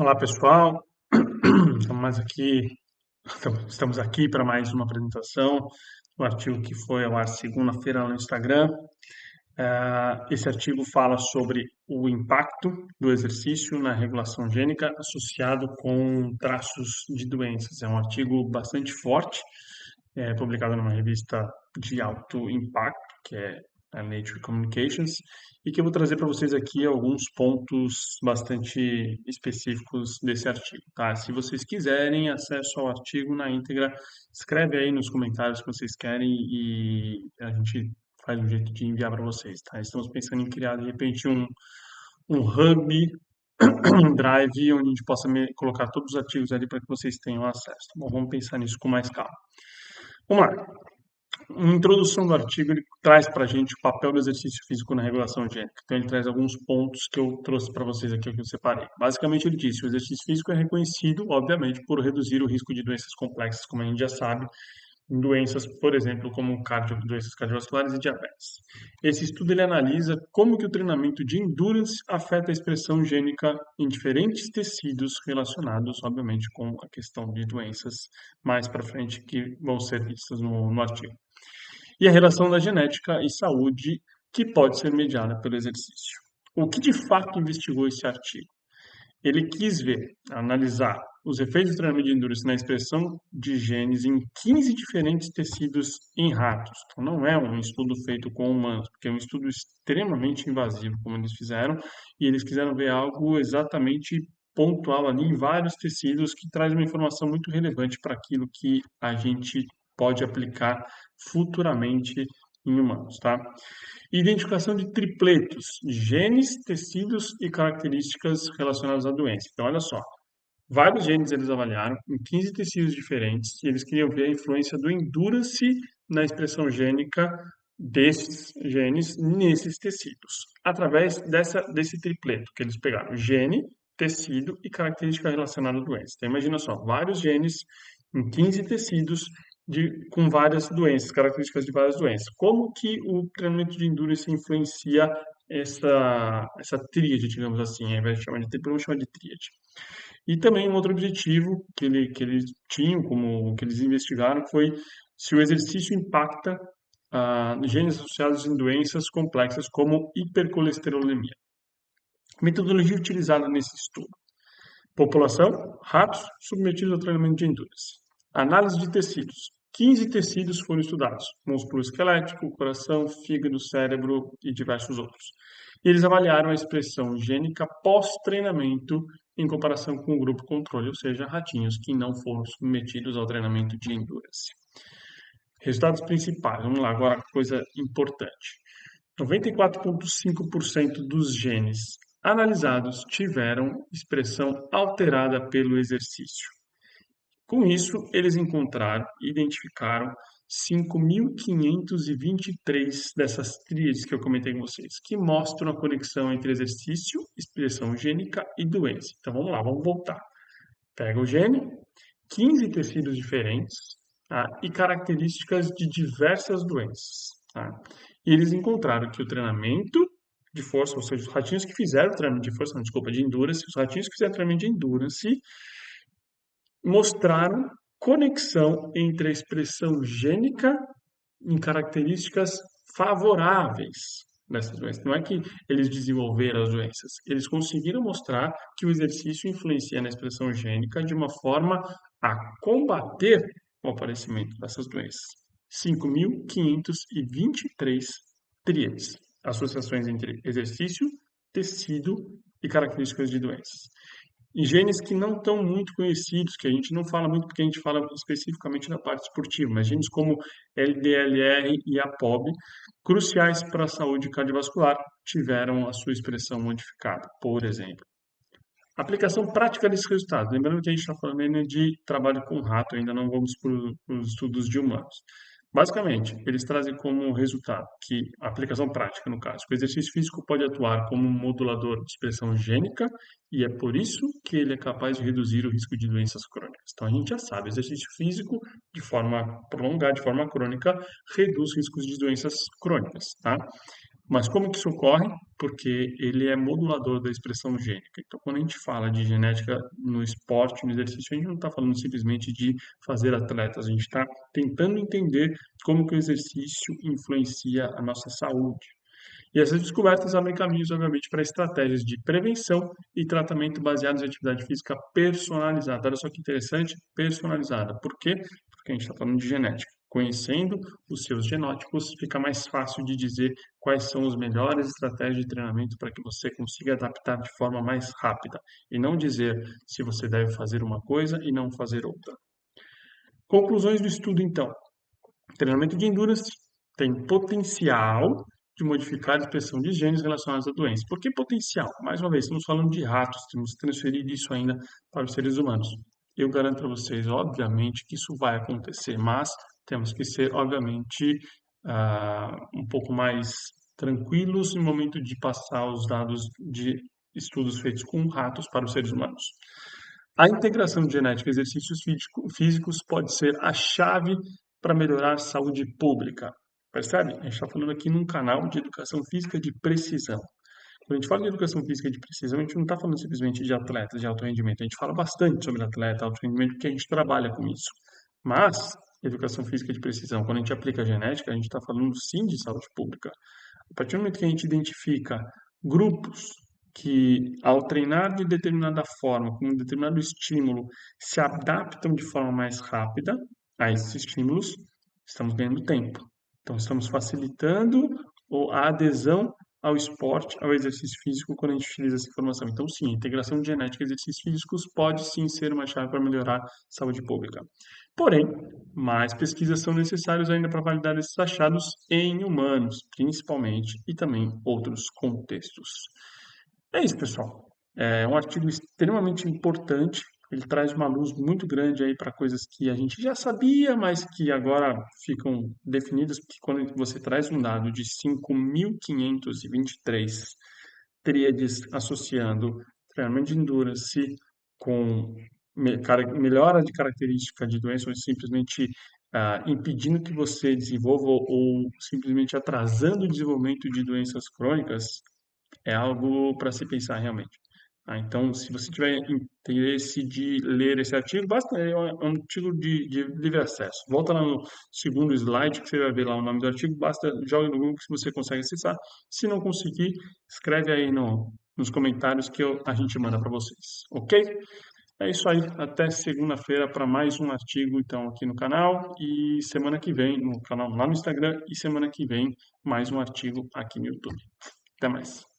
Olá, pessoal. Estamos aqui para mais uma apresentação do artigo que foi ao ar segunda-feira no Instagram. Esse artigo fala sobre o impacto do exercício na regulação gênica associado com traços de doenças. É um artigo bastante forte, publicado numa revista de alto impacto, que é a Nature Communications, e que eu vou trazer para vocês aqui alguns pontos bastante específicos desse artigo, tá? Se vocês quiserem acesso ao artigo na íntegra, escreve aí nos comentários que vocês querem e a gente faz um jeito de enviar para vocês, tá? Estamos pensando em criar, de repente, um hub, um drive, onde a gente possa colocar todos os artigos ali para que vocês tenham acesso, tá bom? Vamos pensar nisso com mais calma. Vamos lá. Uma introdução do artigo, ele traz para a gente o papel do exercício físico na regulação gênica. Então, ele traz alguns pontos que eu trouxe para vocês aqui, que eu separei. Basicamente, ele disse que o exercício físico é reconhecido, obviamente, por reduzir o risco de doenças complexas, como a gente já sabe, em doenças, por exemplo, como doenças cardiovasculares e diabetes. Esse estudo ele analisa como que o treinamento de endurance afeta a expressão gênica em diferentes tecidos relacionados, obviamente, com a questão de doenças mais para frente que vão ser vistas no artigo. E a relação da genética e saúde que pode ser mediada pelo exercício. O que de fato investigou esse artigo? Ele quis ver, analisar os efeitos do treinamento de endurance na expressão de genes em 15 diferentes tecidos em ratos. Então, não é um estudo feito com humanos, porque é um estudo extremamente invasivo, como eles fizeram, e eles quiseram ver algo exatamente pontual ali em vários tecidos, que traz uma informação muito relevante para aquilo que a gente pode aplicar futuramente em humanos, tá? Identificação de tripletos, genes, tecidos e características relacionadas à doença. Então, olha só, vários genes eles avaliaram em 15 tecidos diferentes e eles queriam ver a influência do endurance na expressão gênica desses genes nesses tecidos, através desse tripleto que eles pegaram, gene, tecido e característica relacionada à doença. Então, imagina só, vários genes em 15 tecidos com várias doenças, características de várias doenças. Como que o treinamento de endurance influencia essa tríade, digamos assim, ao invés de chamar de triplo, vamos chamar de tríade. E também um outro objetivo que eles tinham, como que eles investigaram, foi se o exercício impacta genes associados em doenças complexas como hipercolesterolemia. Metodologia utilizada nesse estudo. População, ratos submetidos ao treinamento de endurance. Análise de tecidos. 15 tecidos foram estudados: músculo esquelético, coração, fígado, cérebro e diversos outros. E eles avaliaram a expressão gênica pós-treinamento em comparação com o grupo controle, ou seja, ratinhos que não foram submetidos ao treinamento de endurance. Resultados principais. Vamos lá, agora coisa importante. 94,5% dos genes analisados tiveram expressão alterada pelo exercício. Com isso, eles encontraram e identificaram 5.523 dessas tríades que eu comentei com vocês, que mostram a conexão entre exercício, expressão gênica e doença. Então vamos lá, vamos voltar. Pega o gene, 15 tecidos diferentes, tá? E características de diversas doenças. Tá? E eles encontraram que o treinamento de força, ou seja, os ratinhos que fizeram o treinamento de força, não, desculpa, de endurance, os ratinhos que fizeram o treinamento de endurance mostraram conexão entre a expressão gênica em características favoráveis dessas doenças. Não é que eles desenvolveram as doenças, eles conseguiram mostrar que o exercício influencia na expressão gênica de uma forma a combater o aparecimento dessas doenças. 5.523 tríades, associações entre exercício, tecido e características de doenças. E genes que não estão muito conhecidos, que a gente não fala muito porque a gente fala especificamente da parte esportiva, mas genes como LDLR e ApoB, cruciais para a saúde cardiovascular, tiveram a sua expressão modificada, por exemplo. Aplicação prática desses resultados. Lembrando que a gente está falando ainda de trabalho com rato, ainda não vamos para os estudos de humanos. Basicamente, eles trazem como resultado que a aplicação prática, no caso, que o exercício físico pode atuar como um modulador de expressão gênica e é por isso que ele é capaz de reduzir o risco de doenças crônicas. Então, a gente já sabe, exercício físico, de forma prolongada, de forma crônica, reduz riscos de doenças crônicas, tá? Mas como que isso ocorre? Porque ele é modulador da expressão gênica. Então, quando a gente fala de genética no esporte, no exercício, a gente não está falando simplesmente de fazer atletas, a gente está tentando entender como que o exercício influencia a nossa saúde. E essas descobertas abrem caminhos, obviamente, para estratégias de prevenção e tratamento baseados em atividade física personalizada. Olha só que interessante, personalizada. Por quê? Porque a gente está falando de genética. Conhecendo os seus genótipos, fica mais fácil de dizer quais são as melhores estratégias de treinamento para que você consiga adaptar de forma mais rápida. E não dizer se você deve fazer uma coisa e não fazer outra. Conclusões do estudo, então. Treinamento de endurance tem potencial de modificar a expressão de genes relacionados à doença. Por que potencial? Mais uma vez, estamos falando de ratos, temos que transferir isso ainda para os seres humanos. Eu garanto para vocês, obviamente, que isso vai acontecer, mas temos que ser, obviamente, um pouco mais tranquilos no momento de passar os dados de estudos feitos com ratos para os seres humanos. A integração de genética e exercícios físicos pode ser a chave para melhorar a saúde pública. Percebe? A gente está falando aqui num canal de educação física de precisão. Quando a gente fala de educação física de precisão, a gente não está falando simplesmente de atletas de alto rendimento. A gente fala bastante sobre atleta, alto rendimento, porque a gente trabalha com isso. Mas, educação física de precisão, quando a gente aplica a genética, a gente está falando sim de saúde pública. A partir do momento que a gente identifica grupos que, ao treinar de determinada forma, com um determinado estímulo, se adaptam de forma mais rápida a esses estímulos, estamos ganhando tempo. Então, estamos facilitando a adesão ao esporte, ao exercício físico, quando a gente utiliza essa informação. Então, sim, a integração de genética e exercícios físicos pode sim ser uma chave para melhorar a saúde pública. Porém, mais pesquisas são necessárias ainda para validar esses achados em humanos, principalmente, e também outros contextos. É isso, pessoal. É um artigo extremamente importante. Ele traz uma luz muito grande aí para coisas que a gente já sabia, mas que agora ficam definidas, porque quando você traz um dado de 5.523 tríades associando treinamento de endurance com melhora de característica de doença, ou simplesmente impedindo que você desenvolva ou simplesmente atrasando o desenvolvimento de doenças crônicas, é algo para se pensar realmente. Então, se você tiver interesse de ler esse artigo, basta é um artigo de livre acesso. Volta lá no segundo slide que você vai ver lá o nome do artigo, basta joga no Google que você consegue acessar. Se não conseguir, escreve aí nos comentários que a gente manda para vocês, ok? É isso aí, até segunda-feira para mais um artigo então aqui no canal e semana que vem no canal lá no Instagram e semana que vem mais um artigo aqui no YouTube. Até mais.